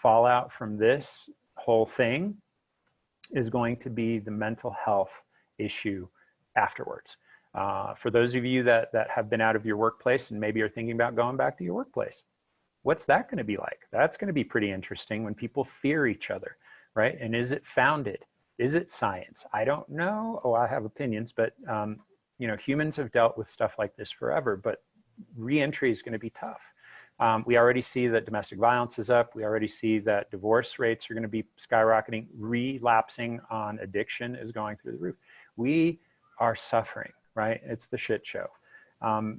fallout from this whole thing is going to be the mental health issue afterwards. For those of you that have been out of your workplace and maybe are thinking about going back to your workplace, what's that going to be like? That's going to be pretty interesting when people fear each other, right? And is it founded? Is it science? I don't know. Oh, I have opinions, but you know, humans have dealt with stuff like this forever, but re-entry is going to be tough. We already see that domestic violence is up. We already see that divorce rates are going to be skyrocketing. Relapsing on addiction is going through the roof. We are suffering, right? It's the shit show.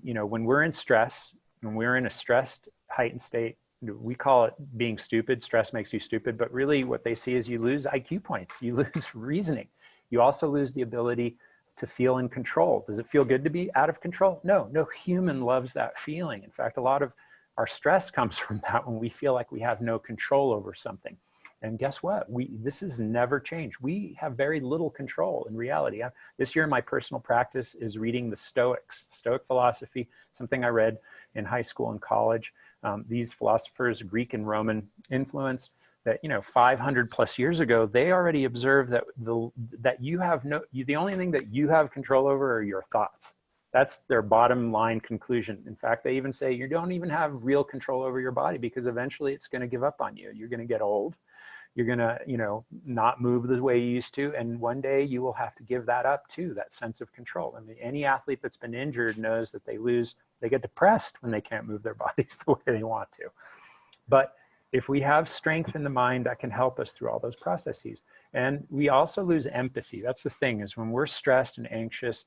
You know, when we're in stress, when we're in a stressed, heightened state, we call it being stupid. Stress makes you stupid, but really what they see is you lose IQ points. You lose reasoning. You also lose the ability to feel in control. Does it feel good to be out of control? No, no human loves that feeling. In fact, a lot of our stress comes from that, when we feel like we have no control over something. And guess what? This has never changed. We have very little control in reality. This year, my personal practice is reading the Stoics, Stoic philosophy, something I read in high school and college. These philosophers, Greek and Roman influence, that, you know, 500 plus years ago, they already observed that the only thing that you have control over are your thoughts. That's their bottom line conclusion. In fact, they even say you don't even have real control over your body, because eventually it's going to give up on you. You're going to get old. You're going to, you know, not move the way you used to. And one day you will have to give that up too, that sense of control. I mean, any athlete that's been injured knows that they get depressed when they can't move their bodies the way they want to. But if we have strength in the mind, that can help us through all those processes. And we also lose empathy. That's the thing, is when we're stressed and anxious,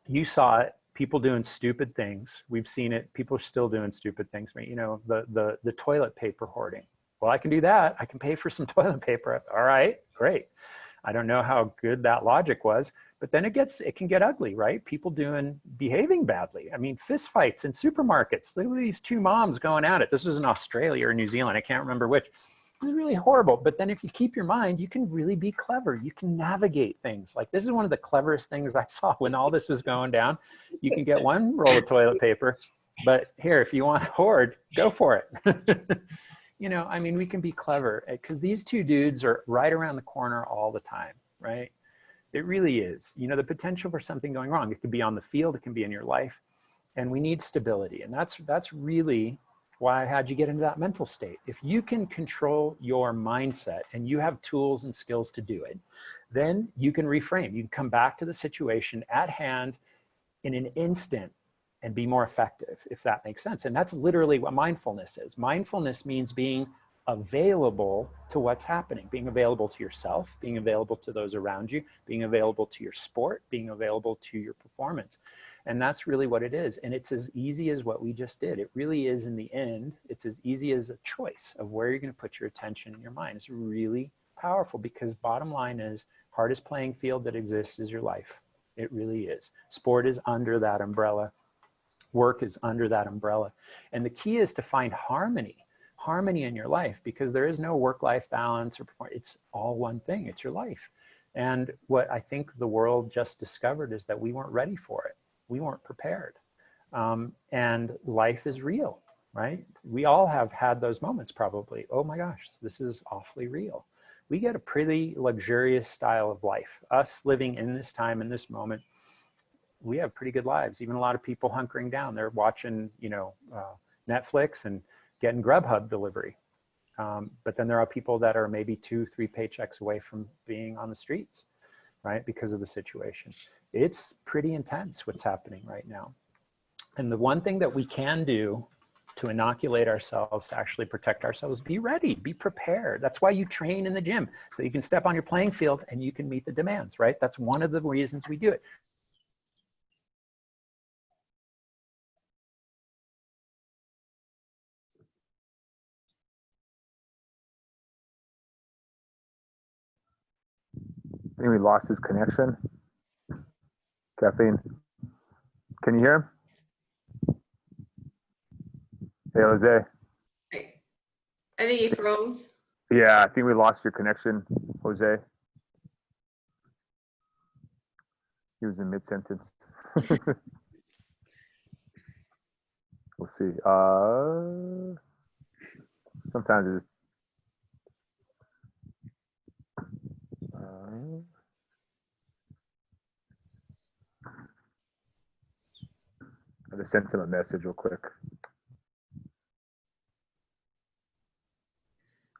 you saw it, people doing stupid things. We've seen it, people are still doing stupid things. You know, the toilet paper hoarding. Well, I can do that. I can pay for some toilet paper. All right, great. I don't know how good that logic was, but then it can get ugly, right? People behaving badly. I mean, fist fights in supermarkets. Look at these two moms going at it. This was in Australia or New Zealand. I can't remember which. It was really horrible. But then if you keep your mind, you can really be clever. You can navigate things. Like, this is one of the cleverest things I saw when all this was going down. You can get one roll of toilet paper, but here, if you want to hoard, go for it. You know, I mean, we can be clever, because these two dudes are right around the corner all the time, right? It really is. You know, the potential for something going wrong. It could be on the field, it can be in your life, and we need stability. And that's really why I had you get into that mental state. If you can control your mindset and you have tools and skills to do it, then you can reframe. You can come back to the situation at hand in an instant and be more effective, if that makes sense. And that's literally what mindfulness is. Mindfulness means being available to what's happening, being available to yourself, being available to those around you, being available to your sport, being available to your performance. And that's really what it is. And it's as easy as what we just did. It really is, in the end, it's as easy as a choice of where you're going to put your attention and your mind. It's really powerful, because bottom line is, hardest playing field that exists is your life. It really is. Sport is under that umbrella. Work is under that umbrella. And the key is to find harmony in your life, because there is no work-life balance or performance. It's all one thing. It's your life. And what I think the world just discovered is that we weren't ready for it. We weren't prepared. And life is real, right? We all have had those moments probably. Oh my gosh, this is awfully real. We get a pretty luxurious style of life. Us living in this time, in this moment, we have pretty good lives. Even a lot of people hunkering down. They're watching, you know, Netflix and getting Grubhub delivery. But then there are people that are maybe 2-3 paychecks away from being on the streets, right? Because of the situation. It's pretty intense what's happening right now. And the one thing that we can do to inoculate ourselves, to actually protect ourselves, be ready, be prepared. That's why you train in the gym, so you can step on your playing field and you can meet the demands, right? That's one of the reasons we do it. I think we lost his connection. Kathleen, can you hear him? Hey, Jose. I think he froze. Yeah, I think we lost your connection, Jose. He was in mid-sentence. We'll see. Sometimes it's I just sent him a message real quick.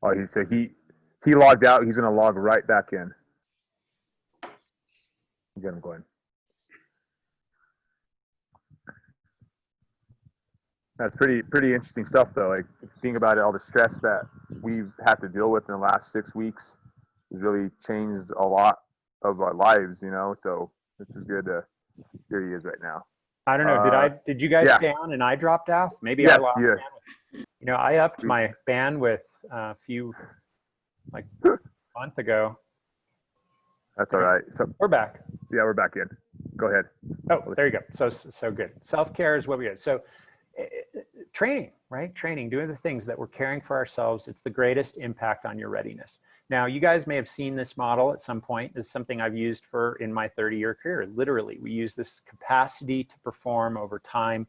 Oh, he said he logged out. He's going to log right back in. Get him going. That's pretty interesting stuff, though. Like, if you think about it, all the stress that we've had to deal with in the last 6 weeks has really changed a lot of our lives, you know. So this is good. Here he is right now. I don't know. Did you guys stay on and I dropped off? Maybe I lost bandwidth. You know, I upped my bandwidth a like a month ago. That's all right. So we're back. Yeah, we're back in. Go ahead. Oh, there you go. So good. Self-care is what we get. So training, right? Training, doing the things that we're caring for ourselves. It's the greatest impact on your readiness. Now, you guys may have seen this model at some point. This is something I've used in my 30-year career. Literally, we use this capacity to perform over time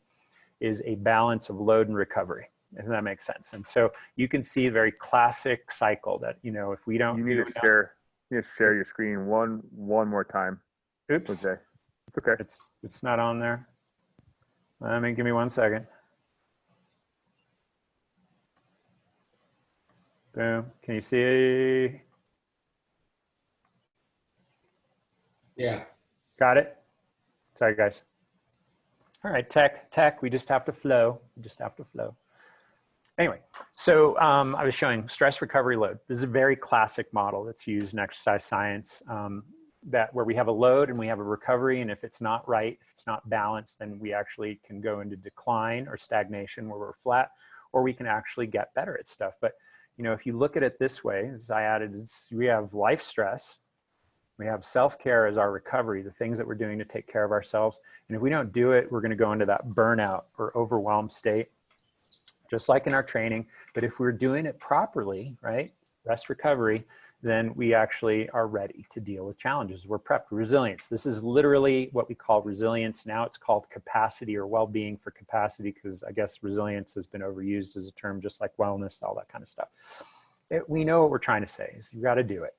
is a balance of load and recovery. If that makes sense. And so you can see a very classic cycle that, you know, if we don't you need to share your screen one more time. Oops. Jose. It's okay. It's not on there. Give me 1 second. Boom. Can you see? Yeah. Got it? Sorry, guys. All right, tech, we just have to flow. Anyway, so I was showing stress recovery load. This is a very classic model that's used in exercise science where we have a load and we have a recovery, and if it's not right, if it's not balanced, then we actually can go into decline or stagnation where we're flat, or we can actually get better at stuff. But you know, if you look at it this way, as I added, we have life stress, we have self-care as our recovery, the things that we're doing to take care of ourselves. And if we don't do it, we're going to go into that burnout or overwhelmed state, just like in our training. But if we're doing it properly, right, rest recovery, then we actually are ready to deal with challenges. We're prepped. Resilience. This is literally what we call resilience. Now it's called capacity or well-being for capacity, because I guess resilience has been overused as a term, just like wellness, all that kind of stuff. We know what we're trying to say is you've got to do it.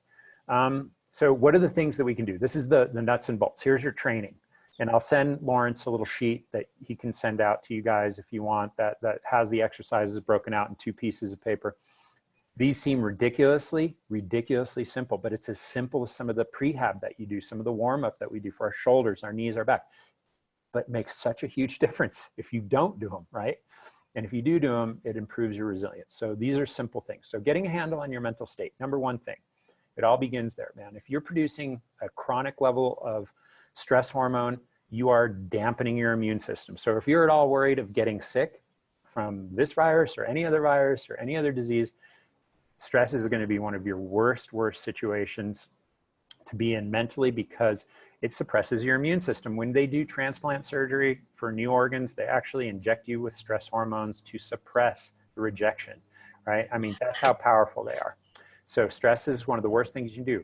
So what are the things that we can do? This is the nuts and bolts. Here's your training. And I'll send Lawrence a little sheet that he can send out to you guys if you want, that has the exercises broken out in 2 pieces of paper. These seem ridiculously simple, but it's as simple as some of the prehab that you do, some of the warm-up that we do for our shoulders, our knees, our back, but makes such a huge difference if you don't do them, right? And if you do them, it improves your resilience. So these are simple things. So getting a handle on your mental state, number 1 thing. It all begins there, man. If you're producing a chronic level of stress hormone, you are dampening your immune system. So if you're at all worried of getting sick from this virus or any other disease, stress is going to be one of your worst situations to be in mentally, because it suppresses your immune system. When they do transplant surgery for new organs, they actually inject you with stress hormones to suppress the rejection, right? I mean, that's how powerful they are. So stress is one of the worst things you can do.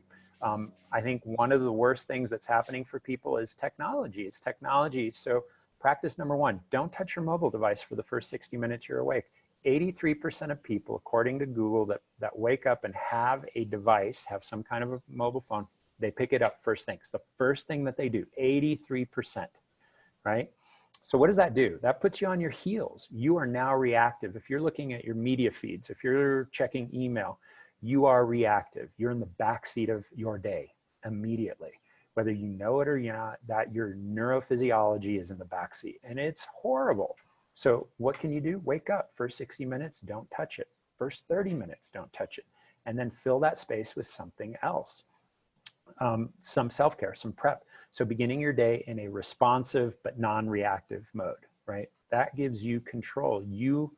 I think one of the worst things that's happening for people is technology. It's technology. So practice number 1, don't touch your mobile device for the first 60 minutes you're awake. 83% of people, according to Google, that wake up and have a device, have some kind of a mobile phone, they pick it up first thing. It's the first thing that they do, 83%, right? So what does that do? That puts you on your heels. You are now reactive. If you're looking at your media feeds, if you're checking email, you are reactive. You're in the backseat of your day immediately. Whether you know it or not, that your neurophysiology is in the backseat, and it's horrible. So what can you do? Wake up. First 60 minutes, don't touch it. First 30 minutes, don't touch it. And then fill that space with something else. Some self-care, some prep. So beginning your day in a responsive but non-reactive mode, right? That gives you control. You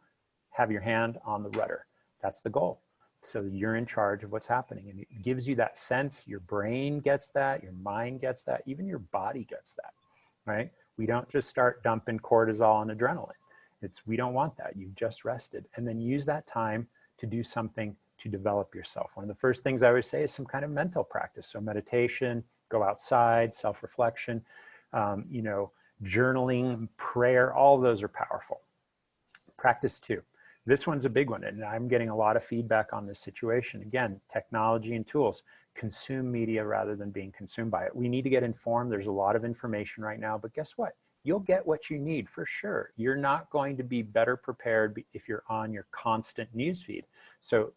have your hand on the rudder. That's the goal. So you're in charge of what's happening, and it gives you that sense. Your brain gets that, your mind gets that, even your body gets that, right? We don't just start dumping cortisol and adrenaline. We don't want that. You've just rested. And then use that time to do something to develop yourself. One of the first things I always say is some kind of mental practice. So meditation, go outside, self-reflection, you know, journaling, prayer, all of those are powerful. Practice 2. This one's a big one, and I'm getting a lot of feedback on this situation. Again, technology and tools. Consume media rather than being consumed by it. We need to get informed. There's a lot of information right now, but guess what? you'll get what you need for sure. You're not going to be better prepared if you're on your constant newsfeed. So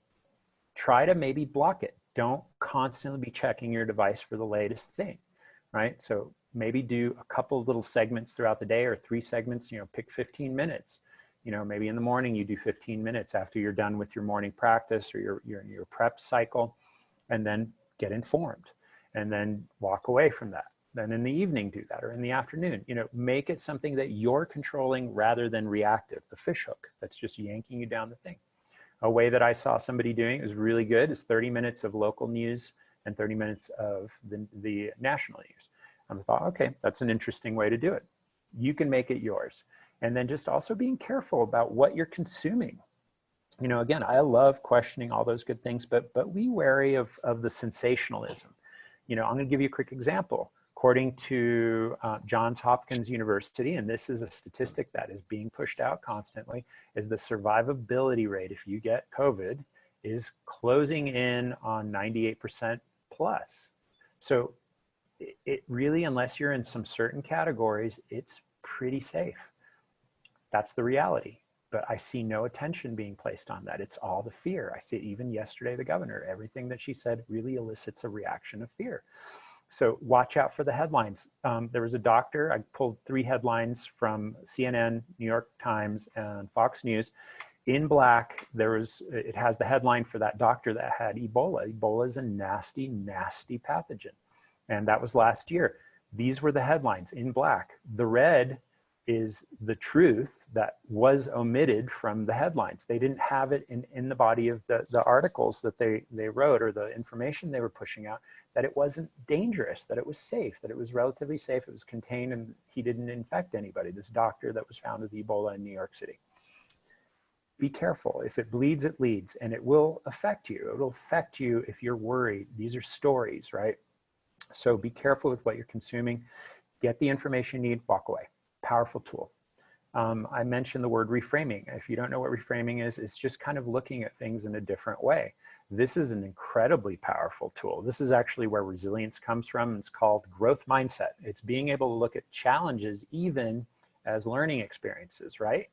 try to maybe block it. Don't constantly be checking your device for the latest thing, right? So maybe do a couple of little segments throughout the day, or 3 segments, pick 15 minutes. Maybe in the morning you do 15 minutes after you're done with your morning practice or your prep cycle, and then get informed, and then walk away from that. Then in the evening do that, or in the afternoon. Make it something that you're controlling rather than reactive, the fishhook that's just yanking you down the thing. A way that I saw somebody doing is really good is 30 minutes of local news and 30 minutes of the national news. And I thought, okay, that's an interesting way to do it. You can make it yours. And then just also being careful about what you're consuming. Again, I love questioning all those good things, but be wary of the sensationalism. I'm going to give you a quick example. According to Johns Hopkins University, and this is a statistic that is being pushed out constantly, is the survivability rate if you get COVID is closing in on 98% plus. So it really, unless you're in some certain categories, it's pretty safe. That's the reality. But I see no attention being placed on that. It's all the fear. I see it even yesterday, the governor, everything that she said really elicits a reaction of fear. So watch out for the headlines. There was a doctor, I pulled 3 headlines from CNN, New York Times, and Fox News. In black, it has the headline for that doctor that had Ebola. Ebola is a nasty, nasty pathogen. And that was last year. These were the headlines in black. The red is the truth that was omitted from the headlines. They didn't have it in the body of the articles that they wrote, or the information they were pushing out, that it wasn't dangerous, that it was safe, that it was relatively safe, it was contained, and he didn't infect anybody, this doctor that was found with Ebola in New York City. Be careful. If it bleeds, it leads, and it will affect you. It'll affect you if you're worried. These are stories, right? So be careful with what you're consuming. Get the information you need, walk away. Powerful tool. I mentioned the word reframing. If you don't know what reframing is, it's just kind of looking at things in a different way. This is an incredibly powerful tool. This is actually where resilience comes from. It's called growth mindset. It's being able to look at challenges even as learning experiences, right?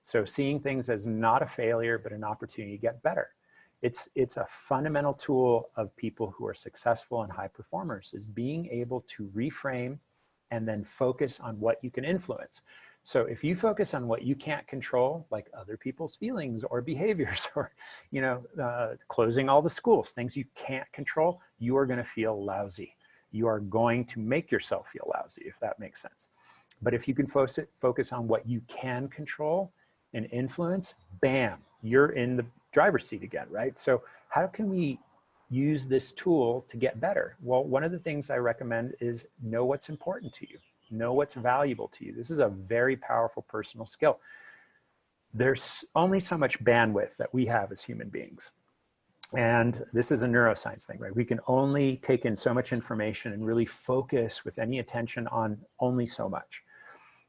So seeing things as not a failure, but an opportunity to get better. It's a fundamental tool of people who are successful and high performers, is being able to reframe and then focus on what you can influence. So if you focus on what you can't control, like other people's feelings or behaviors, or closing all the schools, things you can't control, you are going to feel lousy. You are going to make yourself feel lousy, if that makes sense. But if you can focus on what you can control and influence, bam, you're in the driver's seat again, right? So how can we use this tool to get better? Well, one of the things I recommend is know what's important to you. Know what's valuable to you. This is a very powerful personal skill. There's only so much bandwidth that we have as human beings. And this is a neuroscience thing, right? We can only take in so much information and really focus with any attention on only so much.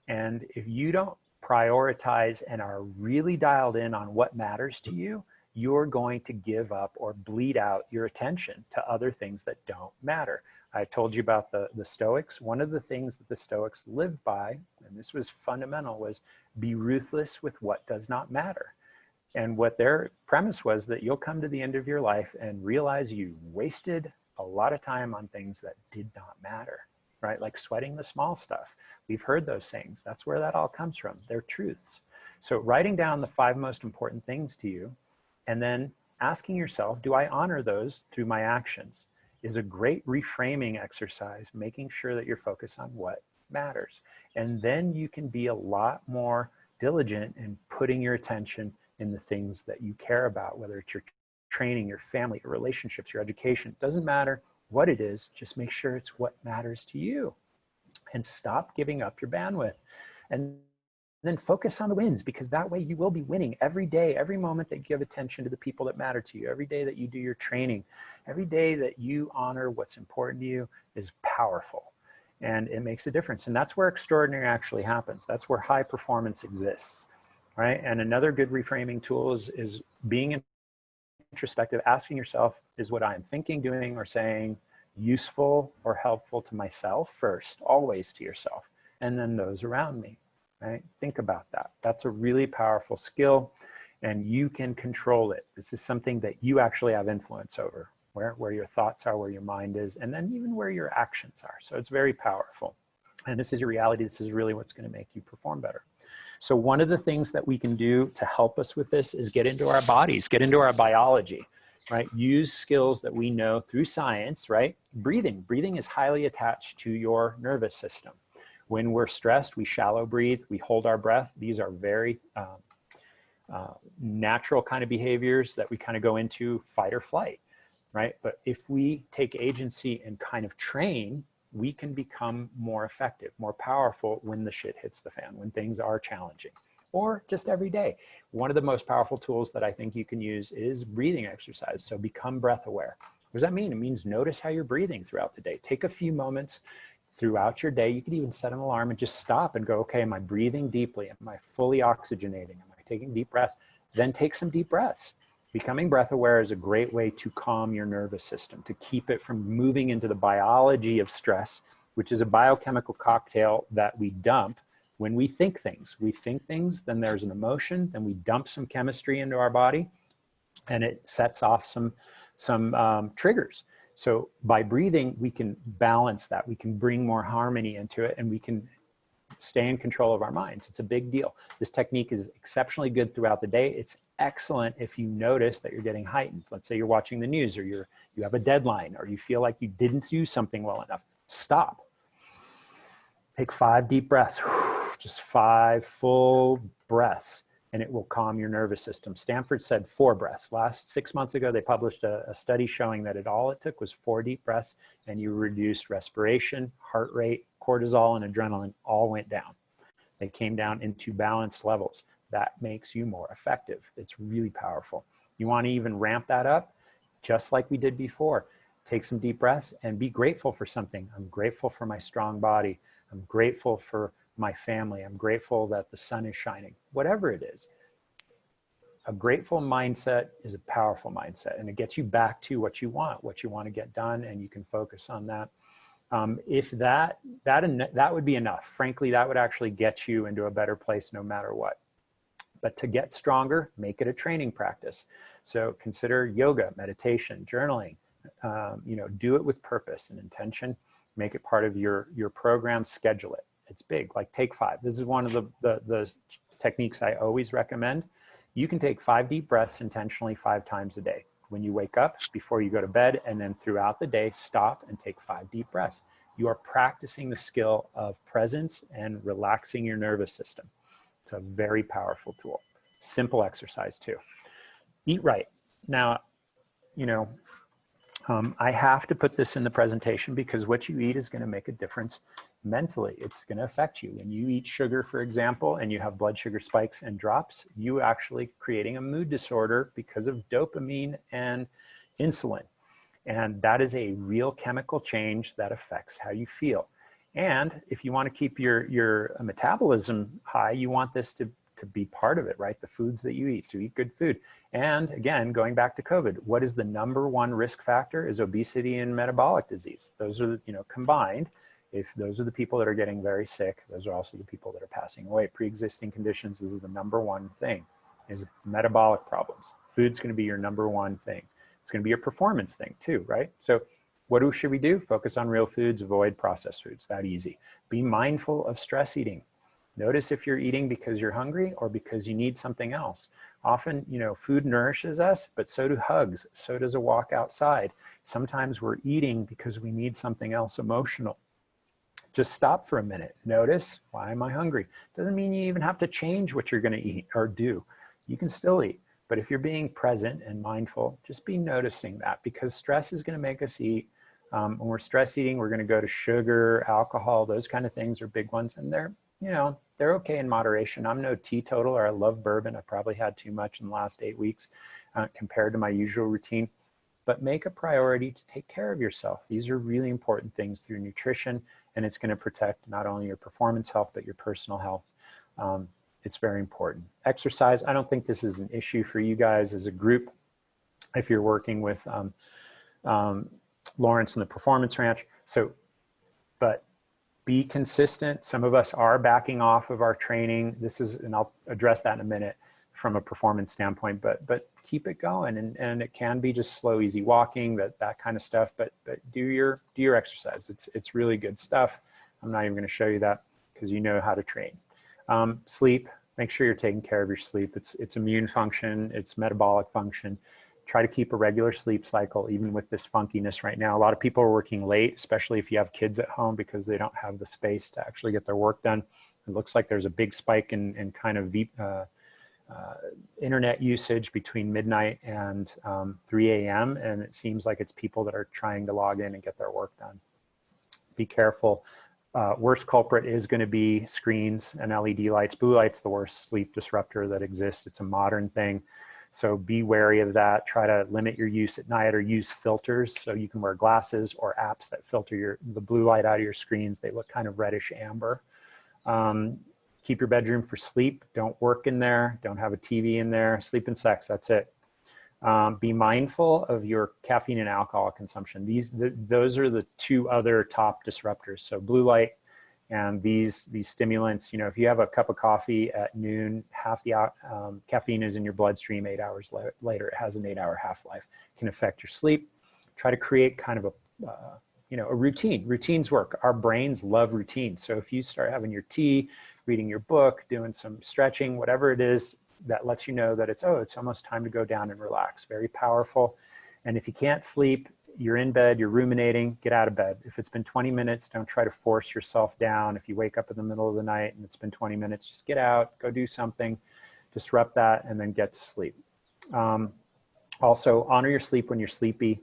And if you don't prioritize and are really dialed in on what matters to you, you're going to give up or bleed out your attention to other things that don't matter. I told you about the Stoics. One of the things that the Stoics lived by, and this was fundamental, was be ruthless with what does not matter. And what their premise was that you'll come to the end of your life and realize you wasted a lot of time on things that did not matter, right? Like sweating the small stuff. We've heard those sayings. That's where that all comes from. They're truths. So writing down the 5 most important things to you, and then asking yourself, do I honor those through my actions, is a great reframing exercise, making sure that you're focused on what matters. And then you can be a lot more diligent in putting your attention in the things that you care about, whether it's your training, your family, your relationships, your education. It doesn't matter what it is, just make sure it's what matters to you. And stop giving up your bandwidth. And then focus on the wins, because that way you will be winning every day, every moment that you give attention to the people that matter to you, every day that you do your training, every day that you honor what's important to you is powerful. And it makes a difference. And that's where extraordinary actually happens. That's where high performance exists, right? And another good reframing tool is being introspective, asking yourself, is what I'm thinking, doing, or saying useful or helpful to myself first, always to yourself. and then those around me, right? Think about that. That's a really powerful skill, and you can control it. This is something that you actually have influence over, where your thoughts are, where your mind is, and then even where your actions are. So it's very powerful. And this is your reality. This is really what's going to make you perform better. So one of the things that we can do to help us with this is get into our bodies, get into our biology, right? Use skills that we know through science, right? Breathing. Breathing is highly attached to your nervous system. When we're stressed, we shallow breathe, we hold our breath. These are very natural kind of behaviors that we kind of go into fight or flight, right? But if we take agency and kind of train, we can become more effective, more powerful when the shit hits the fan, when things are challenging, or just every day. One of the most powerful tools that I think you can use is breathing exercise. So become breath aware. What does that mean? It means notice how you're breathing throughout the day. Take a few moments throughout your day. You could even set an alarm and just stop and go, okay, am I breathing deeply? Am I fully oxygenating? Am I taking deep breaths? Then take some deep breaths. Becoming breath aware is a great way to calm your nervous system, to keep it from moving into the biology of stress, which is a biochemical cocktail that we dump when we think things. We think things, then there's an emotion, then we dump some chemistry into our body, and it sets off some triggers. So by breathing, we can balance that. We can bring more harmony into it, and we can stay in control of our minds. It's a big deal. This technique is exceptionally good throughout the day. It's excellent if you notice that you're getting heightened. Let's say you're watching the news, or you have a deadline, or you feel like you didn't do something well enough. Stop. Take 5 deep breaths, just 5 full breaths, and it will calm your nervous system. Stanford said 4 breaths. 6 months ago, they published a study showing that all it took was 4 deep breaths, and you reduced respiration, heart rate, cortisol, and adrenaline all went down. They came down into balanced levels. That makes you more effective. It's really powerful. You want to even ramp that up, just like we did before. Take some deep breaths and be grateful for something. I'm grateful for my strong body. I'm grateful for my family. I'm grateful that the sun is shining. Whatever it is. A grateful mindset is a powerful mindset, and it gets you back to what you want to get done, and you can focus on that. If that would be enough. Frankly, that would actually get you into a better place no matter what. But to get stronger, make it a training practice. So consider yoga, meditation, journaling. Do it with purpose and intention. Make it part of your program. Schedule it. It's big. Like take 5. This is one of the techniques I always recommend. You can take 5 deep breaths intentionally 5 times a day. When you wake up, before you go to bed, and then throughout the day, stop and take 5 deep breaths. You are practicing the skill of presence and relaxing your nervous system. It's a very powerful tool. Simple exercise too. Eat right. Now, I have to put this in the presentation because what you eat is going to make a difference mentally. It's going to affect you. When you eat sugar, for example, and you have blood sugar spikes and drops, you actually creating a mood disorder because of dopamine and insulin. And that is a real chemical change that affects how you feel. And if you want to keep your metabolism high, you want this to be part of it, right? The foods that you eat. So eat good food. And again, going back to COVID, what is the #1 risk factor is obesity and metabolic disease. Those are, combined. If those are the people that are getting very sick, those are also the people that are passing away. Pre-existing conditions is the #1 thing, is metabolic problems. Food's going to be your #1 thing. It's going to be your performance thing too, right? So what should we do? Focus on real foods, avoid processed foods. That easy. Be mindful of stress eating. Notice if you're eating because you're hungry or because you need something else. Often, food nourishes us, but so do hugs. So does a walk outside. Sometimes we're eating because we need something else emotional. Just stop for a minute. Notice, why am I hungry? Doesn't mean you even have to change what you're going to eat or do. You can still eat. But if you're being present and mindful, just be noticing that, because stress is going to make us eat. When we're stress eating, we're going to go to sugar, alcohol, those kind of things are big ones. And they're okay in moderation. I'm no teetotaler. I love bourbon. I probably had too much in the last 8 weeks compared to my usual routine. But make a priority to take care of yourself. These are really important things through nutrition, and it's going to protect not only your performance health, but your personal health. It's very important. Exercise, I don't think this is an issue for you guys as a group. If you're working with Lawrence and the Performance Ranch. But Be consistent. Some of us are backing off of our training. This is, and I'll address that in a minute from a performance standpoint, but keep it going. And it can be just slow, easy walking, that kind of stuff, but do your exercise. It's really good stuff. I'm not even going to show you that because you know how to train. Sleep, make sure you're taking care of your sleep. It's immune function, it's metabolic function. Try to keep a regular sleep cycle, even with this funkiness right now. A lot of people are working late, especially if you have kids at home, because they don't have the space to actually get their work done. It looks like there's a big spike in kind of internet usage between midnight and 3 a.m. And it seems like it's people that are trying to log in and get their work done. Be careful. Worst culprit is going to be screens and LED lights. Blue light's the worst sleep disruptor that exists. It's a modern thing. So be wary of that. Try to limit your use at night or use filters. So you can wear glasses or apps that filter the blue light out of your screens. They look kind of reddish amber. Keep your bedroom for sleep. Don't work in there. Don't have a TV in there. Sleep and sex, that's it. Be mindful of your caffeine and alcohol consumption. Those are the two other top disruptors. So blue light and these stimulants. You know, if you have a cup of coffee at noon, half the caffeine is in your bloodstream 8 hours later. It has an 8-hour half-life. It can affect your sleep. Try to create kind of a routine. Routines work. Our brains love routines. So if you start having your tea, reading your book, doing some stretching, whatever it is, that lets you know that it's almost time to go down and relax. Very powerful. And if you can't sleep, you're in bed, you're ruminating, get out of bed. If it's been 20 minutes, don't try to force yourself down. If you wake up in the middle of the night and it's been 20 minutes, just get out, go do something, disrupt that, and then get to sleep. Also, honor your sleep when you're sleepy.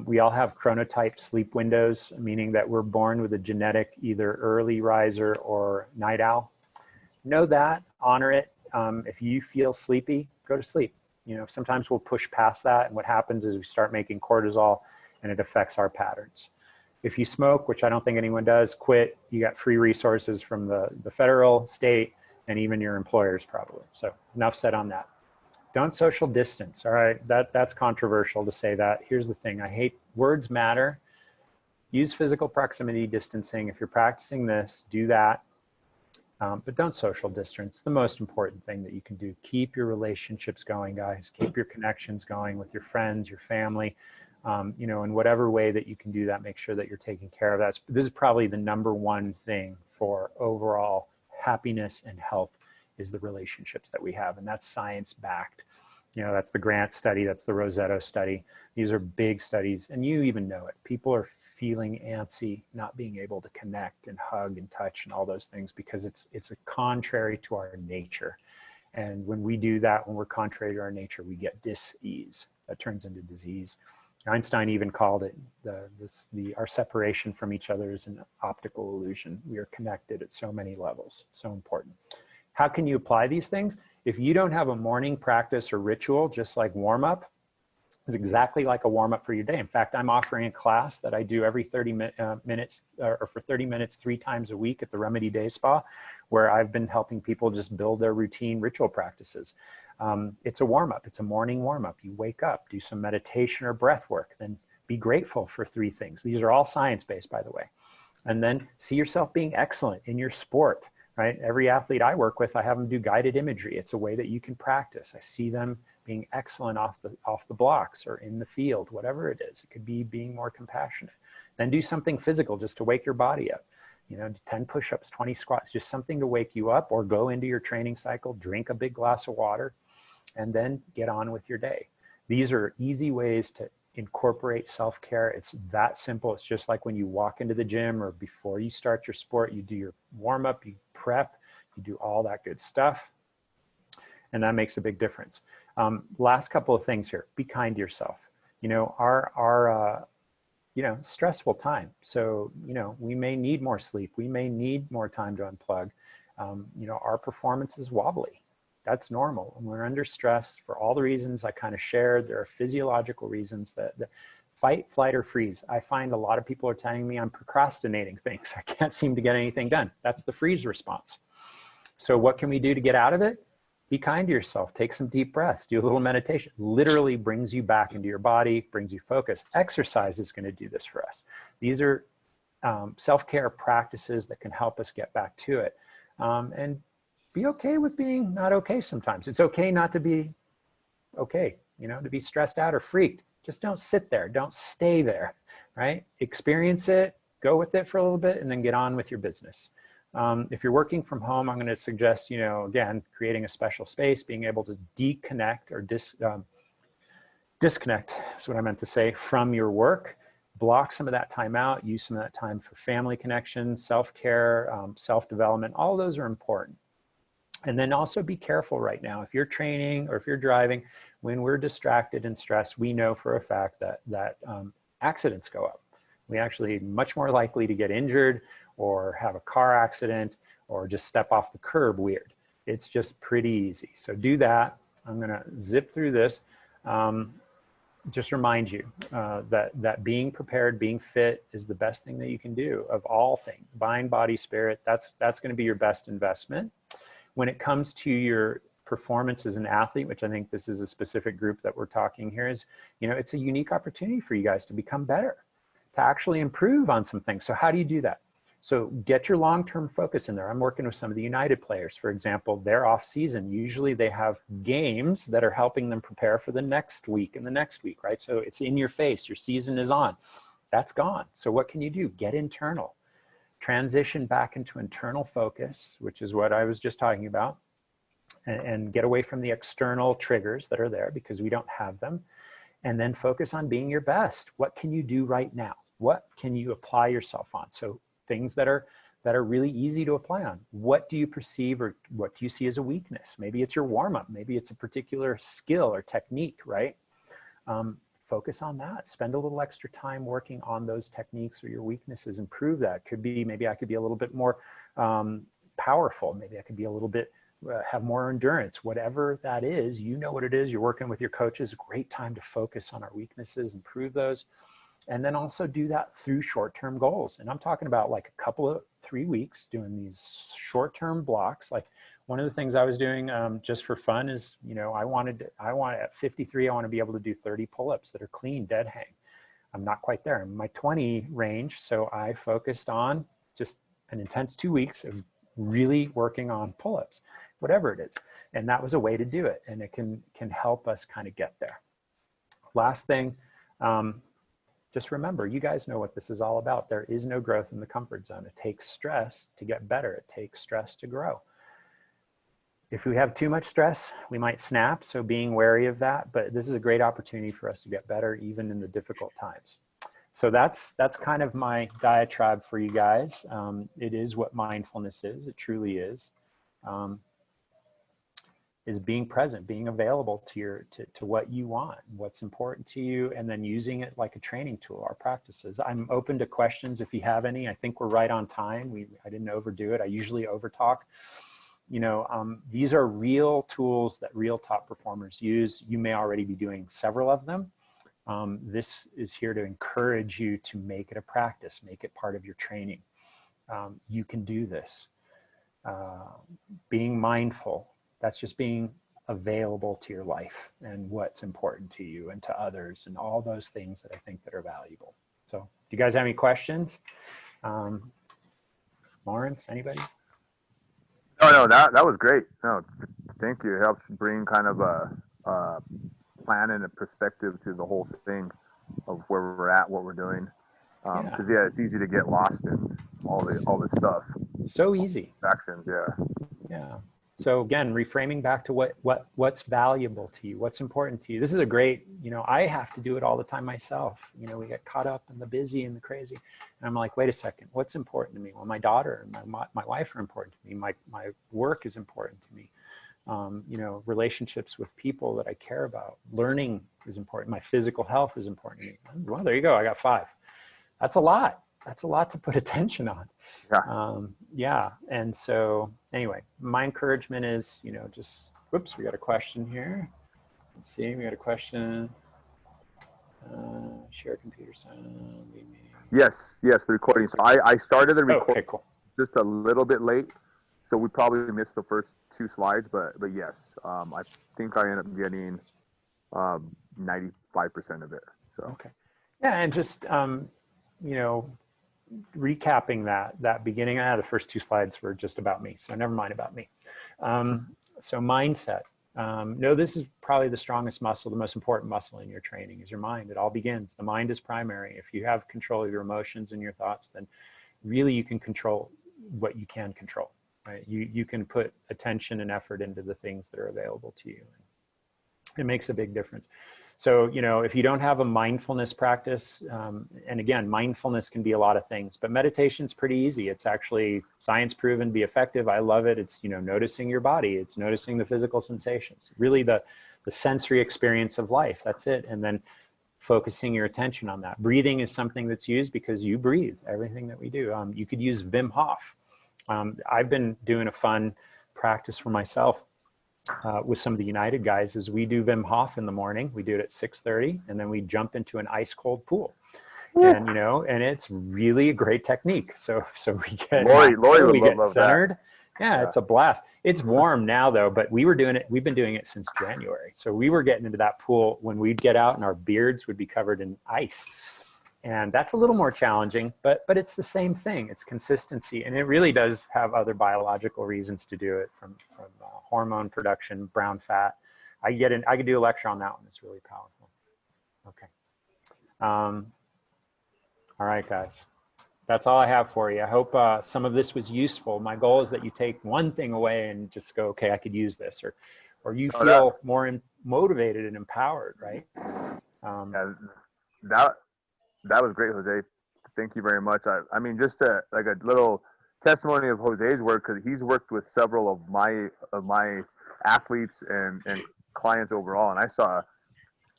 We all have chronotype sleep windows, meaning that we're born with a genetic either early riser or night owl. Know that, honor it. If you feel sleepy, go to sleep. You know, sometimes we'll push past that, and what happens is we start making cortisol and it affects our patterns. If you smoke, which I don't think anyone does, quit. You got free resources from the federal, state, and even your employers probably. So enough said on that. Don't social distance, all right? That's controversial to say that. Here's the thing, I hate, words matter. Use physical proximity distancing. If you're practicing this, do that. But don't social distance. The most important thing that you can do. Keep your relationships going, guys. Keep your connections going with your friends, your family. You know, in whatever way that you can do that, make sure that you're taking care of that. This is probably the #1 thing for overall happiness and health is the relationships that we have. And that's science-backed. You know, that's the Grant study, that's the Rosetto study. These are big studies, and you even know it. People are feeling antsy, not being able to connect and hug and touch and all those things because it's a contrary to our nature. And when we do that, when we're contrary to our nature, we get dis-ease. That turns into disease. Einstein even called it our separation from each other is an optical illusion. We are connected at so many levels. So important. How can you apply these things? If you don't have a morning practice or ritual, just like warm up, is exactly like a warm up for your day. In fact, I'm offering a class that I do every 30 minutes or for 30 minutes, 3 times a week at the Remedy Day Spa, where I've been helping people just build their routine ritual practices. It's a warm up. It's a morning warm up. You wake up, do some meditation or breath work, then be grateful for 3 things. These are all science-based, by the way. And then see yourself being excellent in your sport, right? Every athlete I work with, I have them do guided imagery. It's a way that you can practice. I see them being excellent off the blocks or in the field, whatever it is. It could be being more compassionate. Then do something physical just to wake your body up. You know, 10 push-ups, 20 squats, just something to wake you up, or go into your training cycle, drink a big glass of water, and then get on with your day. These are easy ways to incorporate self-care. It's that simple. It's just like when you walk into the gym or before you start your sport, you do your warm-up, you prep, you do all that good stuff, and that makes a big difference. Last couple of things here. Be kind to yourself. You know, our stressful time. So, you know, we may need more sleep. We may need more time to unplug. You know, our performance is wobbly. That's normal. When we're under stress for all the reasons I kind of shared, there are physiological reasons that fight, flight, or freeze. I find a lot of people are telling me I'm procrastinating things. I can't seem to get anything done. That's the freeze response. So what can we do to get out of it? Be kind to yourself. Take some deep breaths. Do a little meditation. Literally brings you back into your body, brings you focus. Exercise is going to do this for us. These are self-care practices that can help us get back to it. And be okay with being not okay sometimes. It's okay not to be okay, to be stressed out or freaked. Just don't sit there. Don't stay there, right? Experience it, go with it for a little bit, and then get on with your business. If you're working from home, I'm going to suggest, again, creating a special space, being able to deconnect or disconnect is what I meant to say from your work. Block some of that time out, use some of that time for family connection, self-care, self-development. All those are important. And then also be careful right now. If you're training or if you're driving, when we're distracted and stressed, we know for a fact that accidents go up. We actually much more likely to get injured or have a car accident or just step off the curb weird. It's just pretty easy. So do that. I'm gonna zip through this. Just remind you that being prepared, being fit is the best thing that you can do of all things. Mind, body, spirit, that's gonna be your best investment. When it comes to your performance as an athlete, which I think this is a specific group that we're talking here, is, it's a unique opportunity for you guys to become better, to actually improve on some things. So how do you do that? So get your long-term focus in there. I'm working with some of the United players, for example. They're off season. Usually they have games that are helping them prepare for the next week and the next week, right? So it's in your face. Your season is on. That's gone. So what can you do? Get internal. Transition back into internal focus, which is what I was just talking about, and get away from the external triggers that are there because we don't have them. And then focus on being your best. What can you do right now? What can you apply yourself on? So things that are really easy to apply on. What do you perceive or what do you see as a weakness? Maybe it's your warm-up. Maybe it's a particular skill or technique, right? Focus on that. Spend a little extra time working on those techniques or your weaknesses. Improve that. Could be, maybe I could be a little bit more powerful. Maybe I could be a little bit, have more endurance. Whatever that is, you know what it is. You're working with your coaches. Great time to focus on our weaknesses, improve those. And then also do that through short-term goals. And I'm talking about like a couple of 3 weeks doing these short-term blocks. Like one of the things I was doing just for fun is, I want at 53, I want to be able to do 30 pull-ups that are clean, dead hang. I'm not quite there. I'm in my 20 range. So I focused on just an intense 2 weeks of really working on pull-ups, whatever it is. And that was a way to do it. And it can help us kind of get there. Last thing, just remember, you guys know what this is all about. There is no growth in the comfort zone. It takes stress to get better. It takes stress to grow. If we have too much stress, we might snap. So being wary of that, but this is a great opportunity for us to get better even in the difficult times. So that's kind of my diatribe for you guys. It is what mindfulness is. It truly is being present, being available to what you want, what's important to you, and then using it like a training tool, our practices. I'm open to questions if you have any. I think we're right on time. I didn't overdo it. I usually overtalk. These are real tools that real top performers use. You may already be doing several of them. This is here to encourage you to make it a practice, make it part of your training. You can do this. Being mindful, that's just being available to your life and what's important to you and to others and all those things that I think that are valuable. So do you guys have any questions? Lawrence, anybody? No, that was great. No, thank you. It helps bring kind of a plan and a perspective to the whole thing of where we're at, what we're doing. Because it's easy to get lost in all this stuff. So easy. Actions, yeah. So again, reframing back to what's valuable to you, what's important to you. This is a great, I have to do it all the time myself. We get caught up in the busy and the crazy. And I'm like, wait a second, what's important to me? Well, my daughter and my wife are important to me. My work is important to me. Relationships with people that I care about. Learning is important. My physical health is important to me. Well, there you go. I got 5. That's a lot. That's a lot to put attention on. Yeah. And so anyway, my encouragement is, just, whoops, we got a question here. Let's see, we got a question. Share computer sound. Yes, the recording. So I started the recording okay, cool. Just a little bit late. So we probably missed the first 2 slides, but yes, I think I ended up getting 95% of it. So. Okay. Yeah, and just, recapping that beginning, the first two slides were just about me, so never mind about me. So mindset. No, this is probably the strongest muscle, the most important muscle in your training is your mind. It all begins. The mind is primary. If you have control of your emotions and your thoughts, then really you can control what you can control, right? You can put attention and effort into the things that are available to you. It makes a big difference. So, you know, if you don't have a mindfulness practice, and again, mindfulness can be a lot of things, but meditation's pretty easy. It's actually science proven to be effective. I love it. It's, you know, noticing your body. It's noticing the physical sensations, really the sensory experience of life. That's it. And then focusing your attention on that. Breathing is something that's used because you breathe, everything that we do. You could use Wim Hof. I've been doing a fun practice for myself with some of the United guys is we do Wim Hof in the morning. We do it at 6:30 and then we jump into an ice cold pool. And, you know, and it's really a great technique. So we get, Lori we would get love centered. that. Yeah, it's a blast. It's warm now though, but we've been doing it since January. So we were getting into that pool when we'd get out and our beards would be covered in ice. And that's a little more challenging, but it's the same thing. It's consistency. And it really does have other biological reasons to do it from hormone production, brown fat. I could do a lecture on that one. It's really powerful. Okay. All right, guys. That's all I have for you. I hope some of this was useful. My goal is that you take one thing away and just go, okay, I could use this, or you feel more motivated and empowered, right? Yeah, that was great, Jose. Thank you very much. I mean, just like a little testimony of Jose's work, because he's worked with several of my athletes and clients overall, and I saw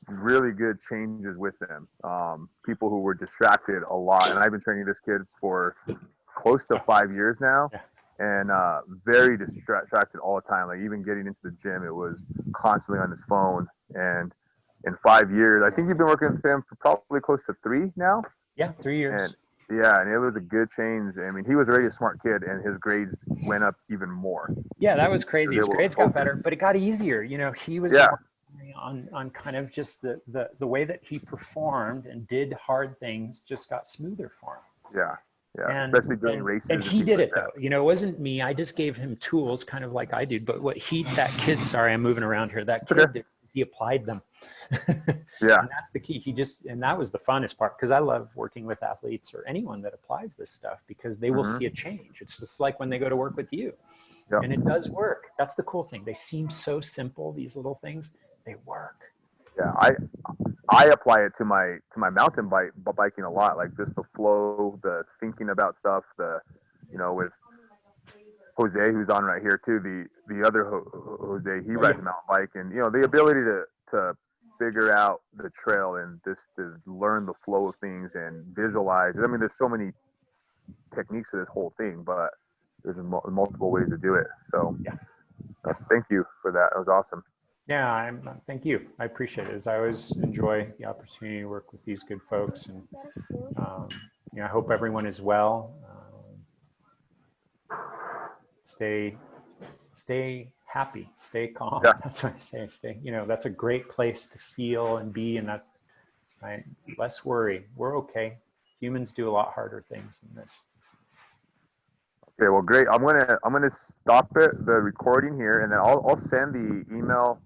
really good changes with them. People who were distracted a lot, and I've been training this kid for close to 5 years now, and very distracted all the time. Like even getting into the gym, it was constantly on his phone. And in 5 years, I think you've been working with him for probably close to 3 now. Yeah, 3 years. And and it was a good change. I mean, he was already a smart kid, and his grades went up even more. Yeah, that was crazy. His grades got better, but it got easier. You know, he was on kind of just the way that he performed and did hard things just got smoother for him. Yeah. Yeah, and, especially doing races. And he did it though. You know, it wasn't me. I just gave him tools kind of like I did. But what that kid, sorry, I'm moving around here. That kid did, he applied them. Yeah. And that's the key. And that was the funnest part, because I love working with athletes or anyone that applies this stuff, because they will see a change. It's just like when they go to work with you. Yep. And it does work. That's the cool thing. They seem so simple, these little things. They work. Yeah, I apply it to my mountain biking a lot, like just the flow, the thinking about stuff, with Jose, who's on right here too, the other Jose, he rides a mountain bike, and the ability to figure out the trail and just to learn the flow of things and visualize. I mean, there's so many techniques to this whole thing, but there's multiple ways to do it. So thank you for that. That was awesome. Yeah, thank you. I appreciate it. As I always enjoy the opportunity to work with these good folks, and I hope everyone is well. Stay happy, stay calm. Yeah. That's what I say. That's a great place to feel and be, and that, right? Less worry. We're okay. Humans do a lot harder things than this. Okay, well, great. I'm gonna stop the recording here, and then I'll send the email